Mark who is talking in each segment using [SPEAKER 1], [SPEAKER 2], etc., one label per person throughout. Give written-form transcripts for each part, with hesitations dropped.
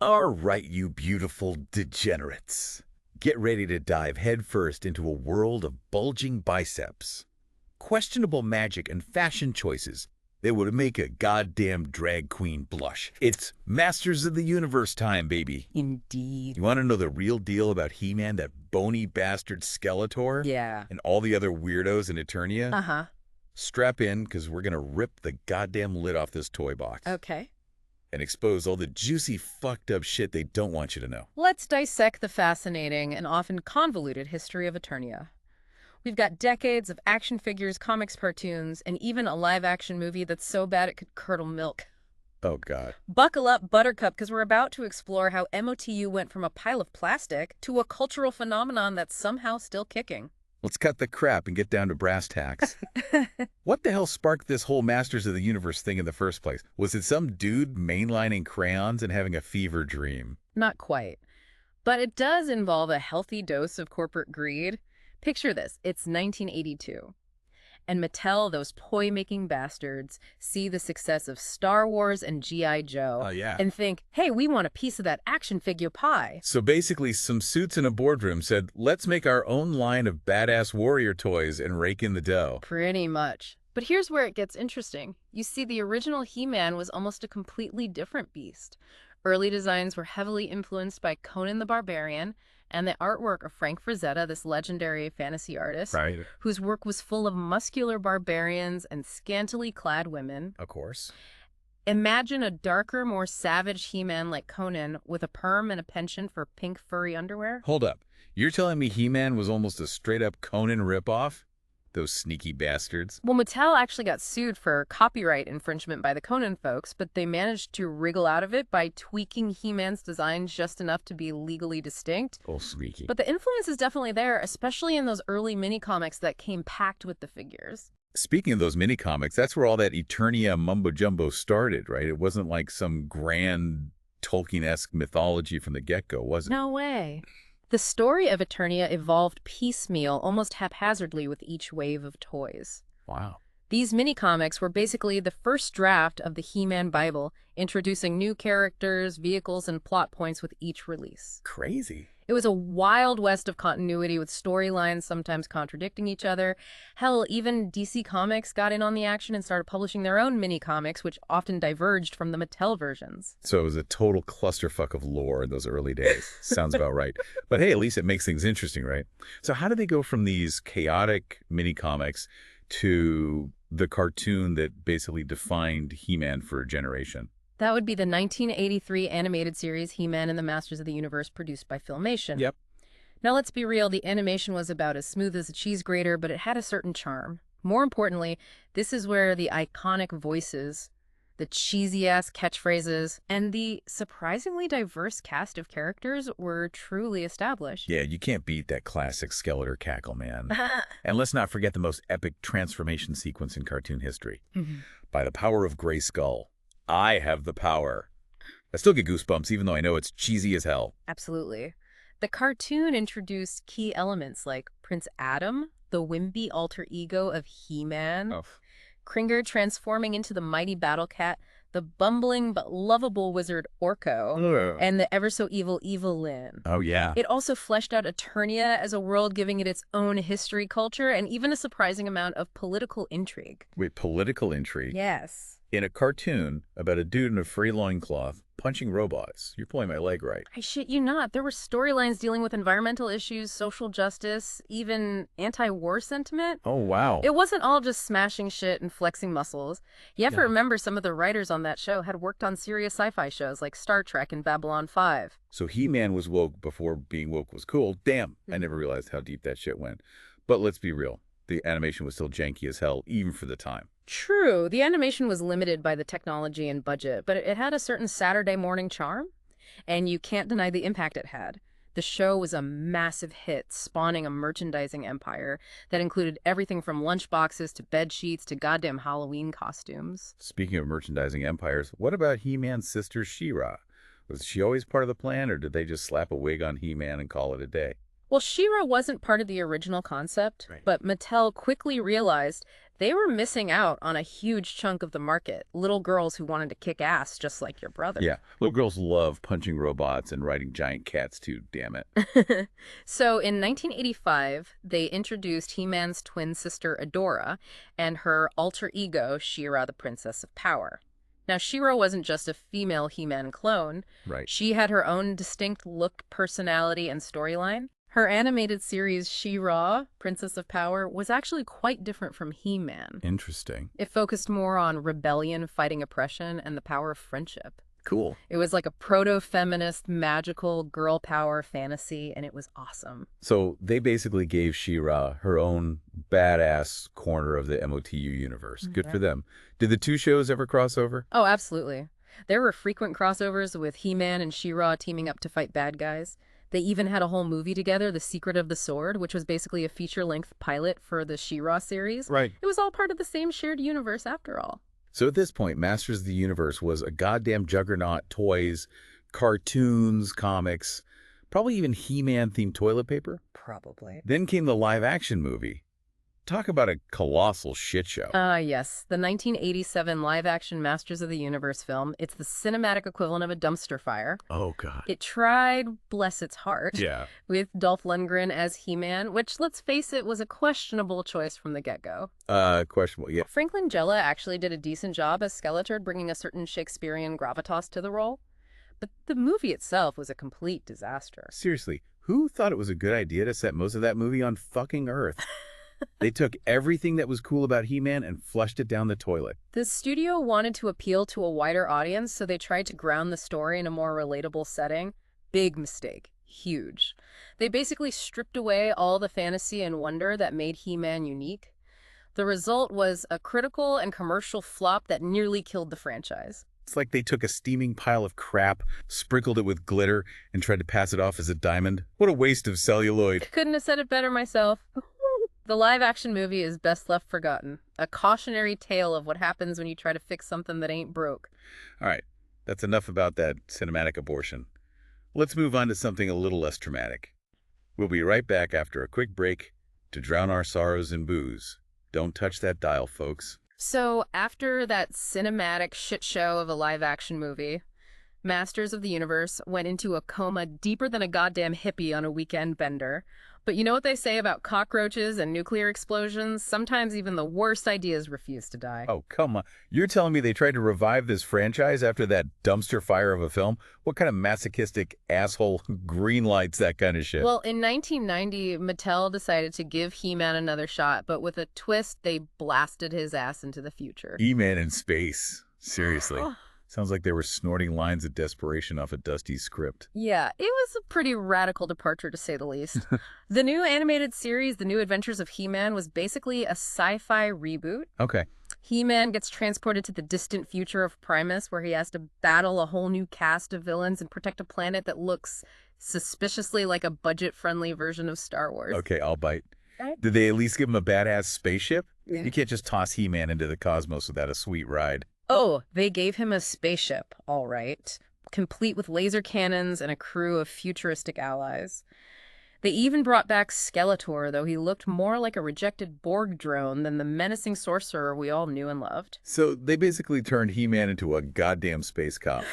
[SPEAKER 1] All right, you beautiful degenerates. Get ready to dive headfirst into a world of bulging biceps, questionable magic, and fashion choices that would make a goddamn drag queen blush. It's Masters of the Universe time, baby.
[SPEAKER 2] Indeed.
[SPEAKER 1] You want to know the real deal about He-Man, that bony bastard Skeletor?
[SPEAKER 2] Yeah.
[SPEAKER 1] And all the other weirdos in Eternia?
[SPEAKER 2] Uh-huh.
[SPEAKER 1] Strap in, because we're going to rip the goddamn lid off this toy box.
[SPEAKER 2] Okay.
[SPEAKER 1] And expose all the juicy, fucked up shit they don't want you to know.
[SPEAKER 2] Let's dissect the fascinating and often convoluted history of Eternia. We've got decades of action figures, comics, cartoons, and even a live-action movie that's so bad it could curdle milk.
[SPEAKER 1] Oh, God.
[SPEAKER 2] Buckle up, Buttercup, because we're about to explore how MOTU went from a pile of plastic to a cultural phenomenon that's somehow still kicking.
[SPEAKER 1] Let's cut the crap and get down to brass tacks. What the hell sparked this whole Masters of the Universe thing in the first place? Was it some dude mainlining crayons and having a fever dream?
[SPEAKER 2] Not quite. But it does involve a healthy dose of corporate greed. Picture this. It's 1982. And Mattel, those toy-making bastards, see the success of Star Wars and G.I. Joe
[SPEAKER 1] Oh, yeah.
[SPEAKER 2] and think, hey, we want a piece of that action figure pie.
[SPEAKER 1] So basically, some suits in a boardroom said, let's make our own line of badass warrior toys and rake in the dough.
[SPEAKER 2] Pretty much. But here's where it gets interesting. You see, the original He-Man was almost a completely different beast. Early designs were heavily influenced by Conan the Barbarian and the artwork of Frank Frazetta, this legendary fantasy artist,
[SPEAKER 1] Right.
[SPEAKER 2] whose work was full of muscular barbarians and scantily clad women.
[SPEAKER 1] Of course.
[SPEAKER 2] Imagine a darker, more savage He-Man like Conan with a perm and a penchant for pink furry underwear.
[SPEAKER 1] Hold up. You're telling me He-Man was almost a straight-up Conan ripoff? Those sneaky bastards.
[SPEAKER 2] Well, Mattel actually got sued for copyright infringement by the Conan folks, but they managed to wriggle out of it by tweaking He-Man's design just enough to be legally distinct.
[SPEAKER 1] Oh, sneaky.
[SPEAKER 2] But the influence is definitely there, especially in those early mini-comics that came packed with the figures.
[SPEAKER 1] Speaking of those mini-comics, that's where all that Eternia mumbo-jumbo started, right? It wasn't like some grand Tolkien-esque mythology from the get-go, was it?
[SPEAKER 2] No way. The story of Eternia evolved piecemeal, almost haphazardly with each wave of toys.
[SPEAKER 1] Wow.
[SPEAKER 2] These mini-comics were basically the first draft of the He-Man Bible, introducing new characters, vehicles, and plot points with each release.
[SPEAKER 1] Crazy.
[SPEAKER 2] It was a wild west of continuity with storylines sometimes contradicting each other. Hell, even DC Comics got in on the action and started publishing their own mini-comics, which often diverged from the Mattel versions.
[SPEAKER 1] So it was a total clusterfuck of lore in those early days. Sounds about right. But hey, at least it makes things interesting, right? So how did they go from these chaotic mini-comics to the cartoon that basically defined He-Man for a generation?
[SPEAKER 2] That would be the 1983 animated series He-Man and the Masters of the Universe, produced by Filmation.
[SPEAKER 1] Yep.
[SPEAKER 2] Now, let's be real, the animation was about as smooth as a cheese grater, but it had a certain charm. More importantly, this is where the iconic voices, the cheesy-ass catchphrases, and the surprisingly diverse cast of characters were truly established.
[SPEAKER 1] Yeah, you can't beat that classic Skeletor cackle, man. And let's not forget the most epic transformation sequence in cartoon history. By the power of Grayskull, I have the power. I still get goosebumps, even though I know it's cheesy as hell.
[SPEAKER 2] Absolutely. The cartoon introduced key elements like Prince Adam, the wimpy alter ego of He-Man,
[SPEAKER 1] Oh.
[SPEAKER 2] Kringer transforming into the mighty Battle Cat, the bumbling but lovable wizard Orko, and the ever-so-evil Evelyn.
[SPEAKER 1] Oh, yeah.
[SPEAKER 2] It also fleshed out Eternia as a world, giving it its own history, culture, and even a surprising amount of political intrigue.
[SPEAKER 1] Wait, political intrigue?
[SPEAKER 2] Yes.
[SPEAKER 1] In a cartoon about a dude in a furry loincloth punching robots. You're pulling my leg right.
[SPEAKER 2] I shit you not. There were storylines dealing with environmental issues, social justice, even anti-war sentiment.
[SPEAKER 1] Oh, wow.
[SPEAKER 2] It wasn't all just smashing shit and flexing muscles. You have to
[SPEAKER 1] Yeah.
[SPEAKER 2] remember some of the writers on that show had worked on serious sci-fi shows like Star Trek and Babylon 5.
[SPEAKER 1] So He-Man was woke before being woke was cool. Damn, I never realized how deep that shit went. But let's be real. The animation was still janky as hell, even for the time.
[SPEAKER 2] True, the animation was limited by the technology and budget, but it had a certain Saturday morning charm, and you can't deny the impact it had. The show was a massive hit, spawning a merchandising empire that included everything from lunchboxes to bed sheets to goddamn Halloween costumes.
[SPEAKER 1] Speaking of merchandising empires, what about He-Man's sister She-Ra? Was she always part of the plan, or did they just slap a wig on He-Man and call it a day?
[SPEAKER 2] Well, She-Ra wasn't part of the original concept,
[SPEAKER 1] Right.
[SPEAKER 2] but Mattel quickly realized they were missing out on a huge chunk of the market. Little girls who wanted to kick ass just like your brother.
[SPEAKER 1] Yeah, little girls love punching robots and riding giant cats too, damn it.
[SPEAKER 2] So in 1985, they introduced He-Man's twin sister Adora and her alter ego, She-Ra, the Princess of Power. Now, She-Ra wasn't just a female He-Man clone.
[SPEAKER 1] Right.
[SPEAKER 2] She had her own distinct look, personality, and storyline. Her animated series, She-Ra, Princess of Power, was actually quite different from He-Man.
[SPEAKER 1] Interesting.
[SPEAKER 2] It focused more on rebellion, fighting oppression, and the power of friendship.
[SPEAKER 1] Cool.
[SPEAKER 2] It was like a proto-feminist, magical girl power fantasy, and it was awesome.
[SPEAKER 1] So they basically gave She-Ra her own badass corner of the MOTU universe. Good for them. Did the two shows ever cross over?
[SPEAKER 2] Oh, absolutely. There were frequent crossovers with He-Man and She-Ra teaming up to fight bad guys. They even had a whole movie together, The Secret of the Sword, which was basically a feature-length pilot for the She-Ra series.
[SPEAKER 1] Right.
[SPEAKER 2] It was all part of the same shared universe after all.
[SPEAKER 1] So at this point, Masters of the Universe was a goddamn juggernaut. Toys, cartoons, comics, probably even He-Man themed toilet paper.
[SPEAKER 2] Probably.
[SPEAKER 1] Then came the live-action movie. Talk about a colossal shit show.
[SPEAKER 2] Yes. The 1987 live-action Masters of the Universe film. It's the cinematic equivalent of a dumpster fire.
[SPEAKER 1] Oh, God.
[SPEAKER 2] It tried, bless its heart,
[SPEAKER 1] Yeah.
[SPEAKER 2] with Dolph Lundgren as He-Man, which, let's face it, was a questionable choice from the get-go.
[SPEAKER 1] Questionable, yeah.
[SPEAKER 2] Frank Langella actually did a decent job as Skeletor, bringing a certain Shakespearean gravitas to the role. But the movie itself was a complete disaster.
[SPEAKER 1] Seriously, who thought it was a good idea to set most of that movie on fucking Earth? They took everything that was cool about He-Man and flushed it down the toilet.
[SPEAKER 2] The studio wanted to appeal to a wider audience, so they tried to ground the story in a more relatable setting. Big mistake. Huge. They basically stripped away all the fantasy and wonder that made He-Man unique. The result was a critical and commercial flop that nearly killed the franchise.
[SPEAKER 1] It's like they took a steaming pile of crap, sprinkled it with glitter, and tried to pass it off as a diamond. What a waste of celluloid.
[SPEAKER 2] Couldn't have said it better myself. The live-action movie is best left forgotten. A cautionary tale of what happens when you try to fix something that ain't broke.
[SPEAKER 1] All right, that's enough about that cinematic abortion. Let's move on to something a little less traumatic. We'll be right back after a quick break to drown our sorrows in booze. Don't touch that dial, folks.
[SPEAKER 2] So, after that cinematic shit show of a live-action movie, Masters of the Universe went into a coma deeper than a goddamn hippie on a weekend bender. But you know what they say about cockroaches and nuclear explosions? Sometimes even the worst ideas refuse to die.
[SPEAKER 1] Oh, come on. You're telling me they tried to revive this franchise after that dumpster fire of a film? What kind of masochistic asshole greenlights that kind of shit?
[SPEAKER 2] Well, in 1990, Mattel decided to give He-Man another shot, but with a twist, they blasted his ass into the future.
[SPEAKER 1] He-Man in space. Seriously. Sounds like they were snorting lines of desperation off a dusty script.
[SPEAKER 2] Yeah, it was a pretty radical departure, to say the least. The new animated series, The New Adventures of He-Man, was basically a sci-fi reboot.
[SPEAKER 1] Okay.
[SPEAKER 2] He-Man gets transported to the distant future of Primus, where he has to battle a whole new cast of villains and protect a planet that looks suspiciously like a budget-friendly version of Star Wars.
[SPEAKER 1] Okay, I'll bite. Did they at least give him a badass spaceship?
[SPEAKER 2] Yeah.
[SPEAKER 1] You can't just toss He-Man into the cosmos without a sweet ride.
[SPEAKER 2] Oh, they gave him a spaceship, all right, complete with laser cannons and a crew of futuristic allies. They even brought back Skeletor, though he looked more like a rejected Borg drone than the menacing sorcerer we all knew and loved.
[SPEAKER 1] So they basically turned He-Man into a goddamn space cop.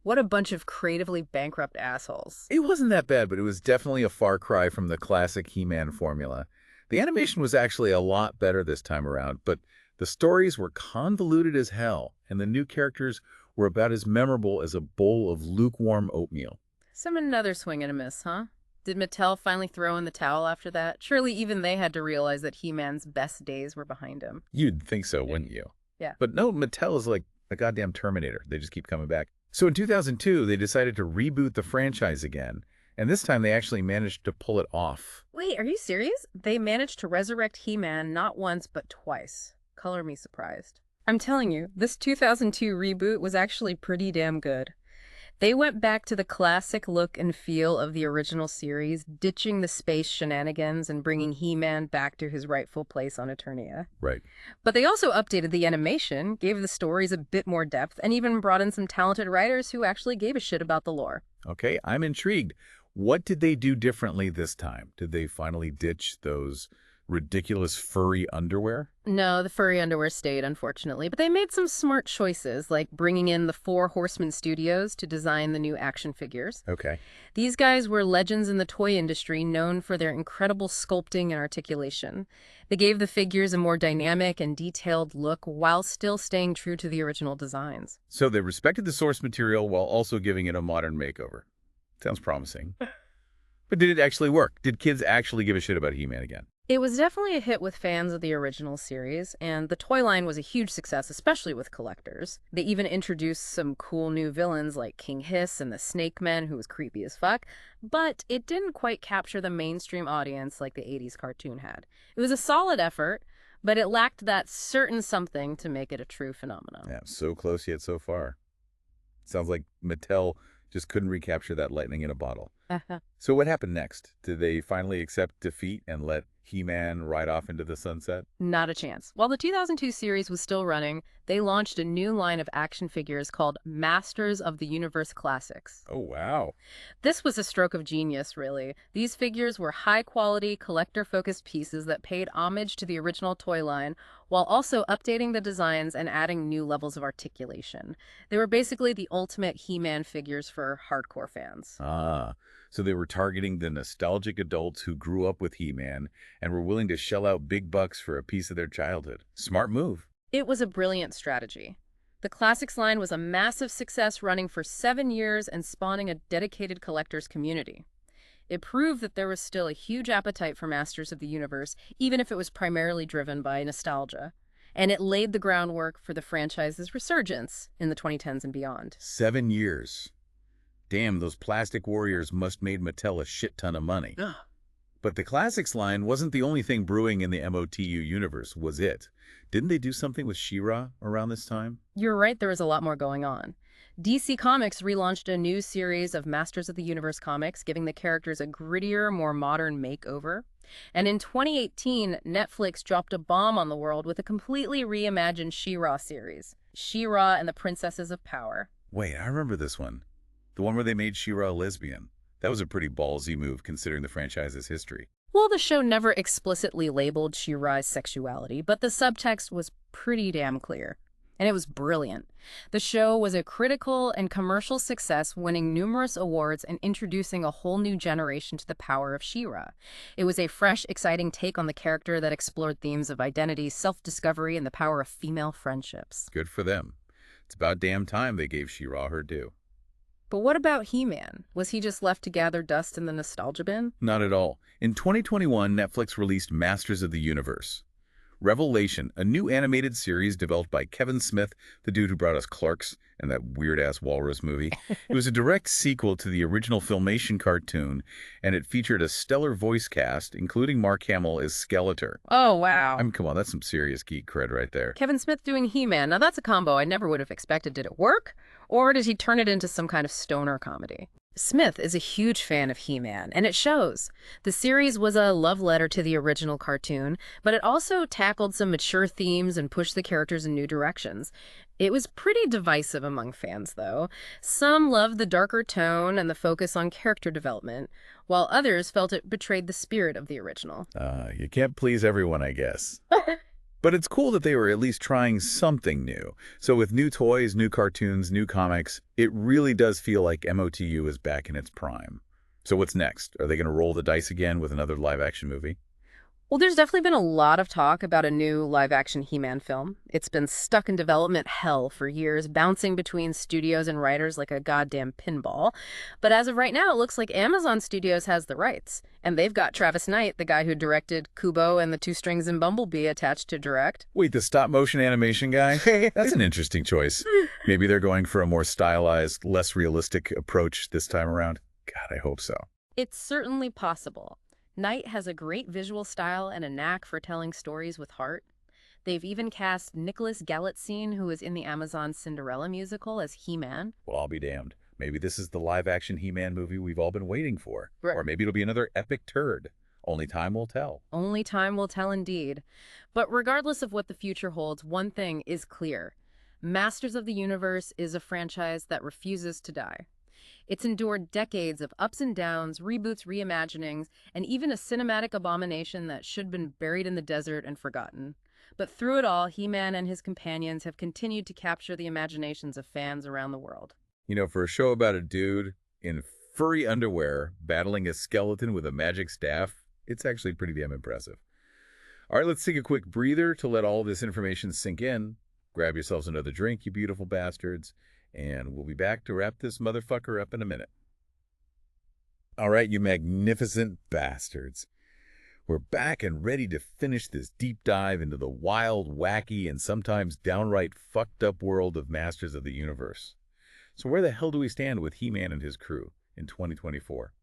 [SPEAKER 2] What a bunch of creatively bankrupt assholes.
[SPEAKER 1] It wasn't that bad, but it was definitely a far cry from the classic He-Man formula. The animation was actually a lot better this time around, but the stories were convoluted as hell, and the new characters were about as memorable as a bowl of lukewarm oatmeal.
[SPEAKER 2] Some another swing and a miss, huh? Did Mattel finally throw in the towel after that? Surely even they had to realize that He-Man's best days were behind him.
[SPEAKER 1] You'd think so, wouldn't you?
[SPEAKER 2] Yeah.
[SPEAKER 1] But no, Mattel is like a goddamn Terminator. They just keep coming back. So in 2002, they decided to reboot the franchise again, and this time they actually managed to pull it off.
[SPEAKER 2] Wait, are you serious? They managed to resurrect He-Man not once but twice. Color me surprised. I'm telling you, this 2002 reboot was actually pretty damn good. They went back to the classic look and feel of the original series, ditching the space shenanigans and bringing He-Man back to his rightful place on Eternia.
[SPEAKER 1] Right.
[SPEAKER 2] But they also updated the animation, gave the stories a bit more depth, and even brought in some talented writers who actually gave a shit about the lore.
[SPEAKER 1] Okay, I'm intrigued. What did they do differently this time? Did they finally ditch those ridiculous furry underwear?
[SPEAKER 2] No, the furry underwear stayed, unfortunately, but they made some smart choices, like bringing in the Four Horsemen Studios to design the new action figures.
[SPEAKER 1] Okay.
[SPEAKER 2] These guys were legends in the toy industry, known for their incredible sculpting and articulation. They gave the figures a more dynamic and detailed look while still staying true to the original designs.
[SPEAKER 1] So they respected the source material while also giving it a modern makeover. Sounds promising. But did it actually work? Did kids actually give a shit about He-Man again?
[SPEAKER 2] It was definitely a hit with fans of the original series, and the toy line was a huge success, especially with collectors. They even introduced some cool new villains like King Hiss and the Snake Man, who was creepy as fuck, but it didn't quite capture the mainstream audience like the 80s cartoon had. It was a solid effort, but it lacked that certain something to make it a true phenomenon.
[SPEAKER 1] Yeah, so close yet so far. Sounds like Mattel just couldn't recapture that lightning in a bottle. So what happened next? Did they finally accept defeat and let He-Man ride off into the sunset?
[SPEAKER 2] Not a chance. While the 2002 series was still running, they launched a new line of action figures called Masters of the Universe Classics.
[SPEAKER 1] Oh, wow.
[SPEAKER 2] This was a stroke of genius, really. These figures were high-quality, collector-focused pieces that paid homage to the original toy line while also updating the designs and adding new levels of articulation. They were basically the ultimate He-Man figures for hardcore fans.
[SPEAKER 1] Ah, so they were targeting the nostalgic adults who grew up with He-Man and were willing to shell out big bucks for a piece of their childhood. Smart move.
[SPEAKER 2] It was a brilliant strategy. The Classics line was a massive success, running for 7 years and spawning a dedicated collectors community. It proved that there was still a huge appetite for Masters of the Universe, even if it was primarily driven by nostalgia. And it laid the groundwork for the franchise's resurgence in the 2010s and beyond.
[SPEAKER 1] 7 years. Damn, those plastic warriors must made Mattel a shit ton of money. But the Classics line wasn't the only thing brewing in the MOTU universe, was it? Didn't they do something with She-Ra around this time?
[SPEAKER 2] You're right, there was a lot more going on. DC Comics relaunched a new series of Masters of the Universe comics, giving the characters a grittier, more modern makeover. And in 2018, Netflix dropped a bomb on the world with a completely reimagined She-Ra series, She-Ra and the Princesses of Power.
[SPEAKER 1] Wait, I remember this one. The one where they made She-Ra a lesbian. That was a pretty ballsy move considering the franchise's history.
[SPEAKER 2] Well, the show never explicitly labeled She-Ra's sexuality, but the subtext was pretty damn clear. And it was brilliant. The show was a critical and commercial success, winning numerous awards and introducing a whole new generation to the power of She-Ra. It was a fresh, exciting take on the character that explored themes of identity, self-discovery, and the power of female friendships.
[SPEAKER 1] Good for them. It's about damn time they gave She-Ra her due.
[SPEAKER 2] But what about He-Man? Was he just left to gather dust in the nostalgia bin?
[SPEAKER 1] Not at all. In 2021, Netflix released Masters of the Universe. Revelation, a new animated series developed by Kevin Smith, the dude who brought us Clerks and that weird-ass walrus movie. It was a direct sequel to the original Filmation cartoon, and it featured a stellar voice cast, including Mark Hamill as Skeletor.
[SPEAKER 2] Oh, wow.
[SPEAKER 1] I mean, come on, that's some serious geek cred right there.
[SPEAKER 2] Kevin Smith doing He-Man. Now, that's a combo I never would have expected. Did it work? Or did he turn it into some kind of stoner comedy? Smith is a huge fan of He-Man, and it shows. The series was a love letter to the original cartoon, but it also tackled some mature themes and pushed the characters in new directions. It was pretty divisive among fans, though. Some loved the darker tone and the focus on character development, while others felt it betrayed the spirit of the original.
[SPEAKER 1] You can't please everyone, I guess. But it's cool that they were at least trying something new. So with new toys, new cartoons, new comics, it really does feel like MOTU is back in its prime. So what's next? Are they going to roll the dice again with another live-action movie?
[SPEAKER 2] Well, there's definitely been a lot of talk about a new live-action He-Man film. It's been stuck in development hell for years, bouncing between studios and writers like a goddamn pinball. But as of right now, it looks like Amazon Studios has the rights. And they've got Travis Knight, the guy who directed Kubo and the Two Strings and Bumblebee, attached to direct.
[SPEAKER 1] Wait, the stop-motion animation guy? That's an interesting choice. Maybe they're going for a more stylized, less realistic approach this time around. God, I hope so.
[SPEAKER 2] It's certainly possible. Knight has a great visual style and a knack for telling stories with heart. They've even cast Nicholas Galitzine, who was in the Amazon Cinderella musical, as He-Man.
[SPEAKER 1] Well, I'll be damned. Maybe this is the live-action He-Man movie we've all been waiting for.
[SPEAKER 2] Right.
[SPEAKER 1] Or maybe it'll be another epic turd. Only time will tell.
[SPEAKER 2] Only time will tell indeed. But regardless of what the future holds, one thing is clear. Masters of the Universe is a franchise that refuses to die. It's endured decades of ups and downs, reboots, reimaginings, and even a cinematic abomination that should have been buried in the desert and forgotten. But through it all, He-Man and his companions have continued to capture the imaginations of fans around the world.
[SPEAKER 1] You know, for a show about a dude in furry underwear battling a skeleton with a magic staff, it's actually pretty damn impressive. All right, let's take a quick breather to let all this information sink in. Grab yourselves another drink, you beautiful bastards, and we'll be back to wrap this motherfucker up in a minute. All right, you magnificent bastards. We're back and ready to finish this deep dive into the wild, wacky, and sometimes downright fucked up world of Masters of the Universe. So where the hell do we stand with He-Man and his crew in 2024?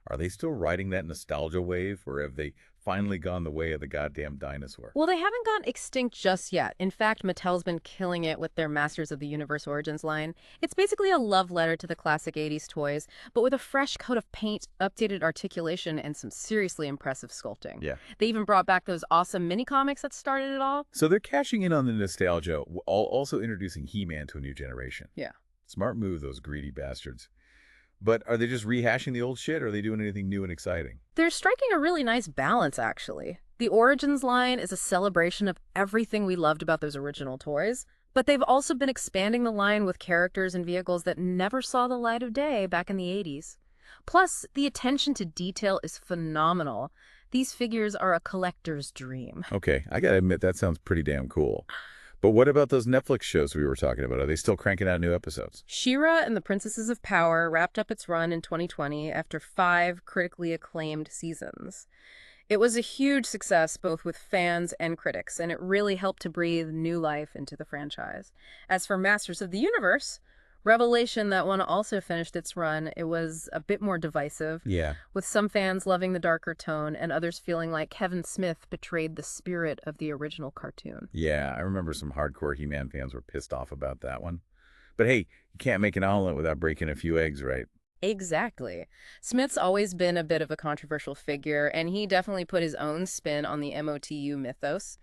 [SPEAKER 1] Are they still riding that nostalgia wave, or have they finally gone the way of the goddamn dinosaur?
[SPEAKER 2] Well, they haven't gone extinct just yet. In fact, Mattel's been killing it with their Masters of the Universe Origins line. It's basically a love letter to the classic 80s toys, but with a fresh coat of paint, updated articulation, and some seriously impressive sculpting.
[SPEAKER 1] Yeah.
[SPEAKER 2] They even brought back those awesome mini-comics that started it all.
[SPEAKER 1] So they're cashing in on the nostalgia, while also introducing He-Man to a new generation.
[SPEAKER 2] Yeah.
[SPEAKER 1] Smart move, those greedy bastards. But are they just rehashing the old shit, or are they doing anything new and exciting?
[SPEAKER 2] They're striking a really nice balance, actually. The Origins line is a celebration of everything we loved about those original toys, but they've also been expanding the line with characters and vehicles that never saw the light of day back in the 80s. Plus, the attention to detail is phenomenal. These figures are a collector's dream.
[SPEAKER 1] Okay, I gotta admit, that sounds pretty damn cool. But what about those Netflix shows we were talking about? Are they still cranking out new episodes?
[SPEAKER 2] She-Ra and the Princesses of Power wrapped up its run in 2020 after 5 critically acclaimed seasons. It was a huge success both with fans and critics, and it really helped to breathe new life into the franchise. As for Masters of the Universe, Revelation, that one also finished its run. It was a bit more divisive,
[SPEAKER 1] Yeah.
[SPEAKER 2] with some fans loving the darker tone and others feeling like Kevin Smith betrayed the spirit of the original cartoon.
[SPEAKER 1] Yeah, I remember some hardcore He-Man fans were pissed off about that one. But hey, you can't make an omelet without breaking a few eggs, right?
[SPEAKER 2] Exactly. Smith's always been a bit of a controversial figure, and he definitely put his own spin on the MOTU mythos.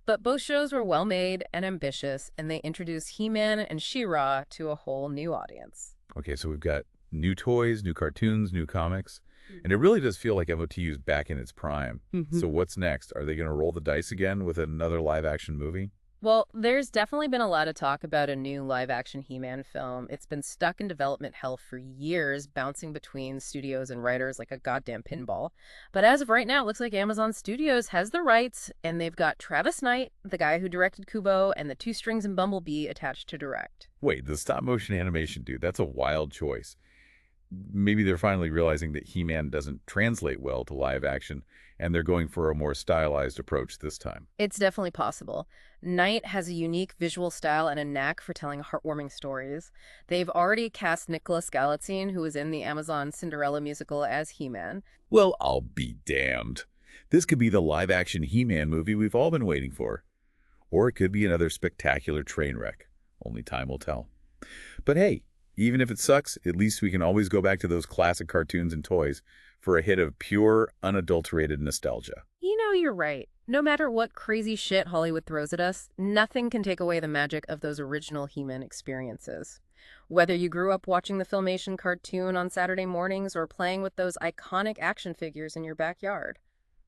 [SPEAKER 2] But both shows were well-made and ambitious, and they introduced He-Man and She-Ra to a whole new audience.
[SPEAKER 1] Okay, so we've got new toys, new cartoons, new comics, and it really does feel like MOTU's back in its prime. So what's next? Are they going to roll the dice again with another live-action movie?
[SPEAKER 2] Well, there's definitely been a lot of talk about a new live-action He-Man film. It's been stuck in development hell for years, bouncing between studios and writers like a goddamn pinball. But as of right now, it looks like Amazon Studios has the rights, and they've got Travis Knight, the guy who directed Kubo, and the Two Strings and Bumblebee attached to direct.
[SPEAKER 1] Wait, the stop-motion animation dude, that's a wild choice. Maybe they're finally realizing that He-Man doesn't translate well to live action, and they're going for a more stylized approach this time.
[SPEAKER 2] It's definitely possible. Knight has a unique visual style and a knack for telling heartwarming stories. They've already cast Nicholas Galitzine, who was in the Amazon Cinderella musical, as He-Man.
[SPEAKER 1] Well, I'll be damned. This could be the live-action He-Man movie we've all been waiting for. Or it could be another spectacular train wreck. Only time will tell. But hey, even if it sucks, at least we can always go back to those classic cartoons and toys for a hit of pure, unadulterated nostalgia.
[SPEAKER 2] You know, you're right. No matter what crazy shit Hollywood throws at us, nothing can take away the magic of those original He-Man experiences. Whether you grew up watching the Filmation cartoon on Saturday mornings or playing with those iconic action figures in your backyard,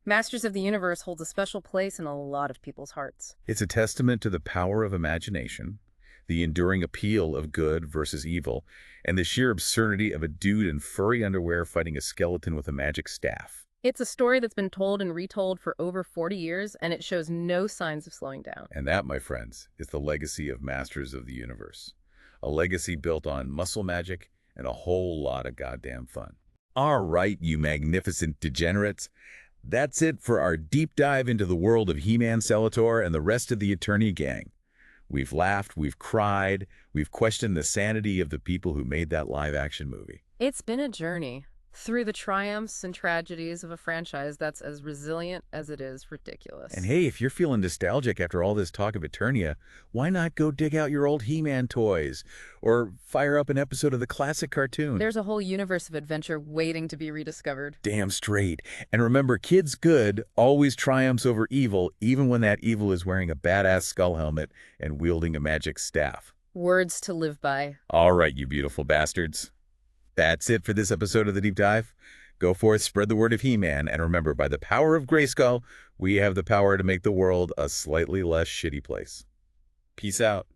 [SPEAKER 2] Masters of the Universe holds a special place in a lot of people's hearts.
[SPEAKER 1] It's a testament to the power of imagination, the enduring appeal of good versus evil, and the sheer absurdity of a dude in furry underwear fighting a skeleton with a magic staff.
[SPEAKER 2] It's a story that's been told and retold for over 40 years, and it shows no signs of slowing down.
[SPEAKER 1] And that, my friends, is the legacy of Masters of the Universe. A legacy built on muscle magic and a whole lot of goddamn fun. All right, you magnificent degenerates. That's it for our deep dive into the world of He-Man, Skeletor, and the rest of the Eternia gang. We've laughed, we've cried, we've questioned the sanity of the people who made that live-action movie.
[SPEAKER 2] It's been a journey through the triumphs and tragedies of a franchise that's as resilient as it is ridiculous.
[SPEAKER 1] And hey, if you're feeling nostalgic after all this talk of Eternia, why not go dig out your old He-Man toys or fire up an episode of the classic cartoon?
[SPEAKER 2] There's a whole universe of adventure waiting to be rediscovered.
[SPEAKER 1] Damn straight. And remember, kids good always triumphs over evil, even when that evil is wearing a badass skull helmet and wielding a magic staff.
[SPEAKER 2] Words to live by.
[SPEAKER 1] All right, you beautiful bastards. That's it for this episode of The Deep Dive. Go forth, spread the word of He-Man, and remember, by the power of Grayskull, we have the power to make the world a slightly less shitty place. Peace out.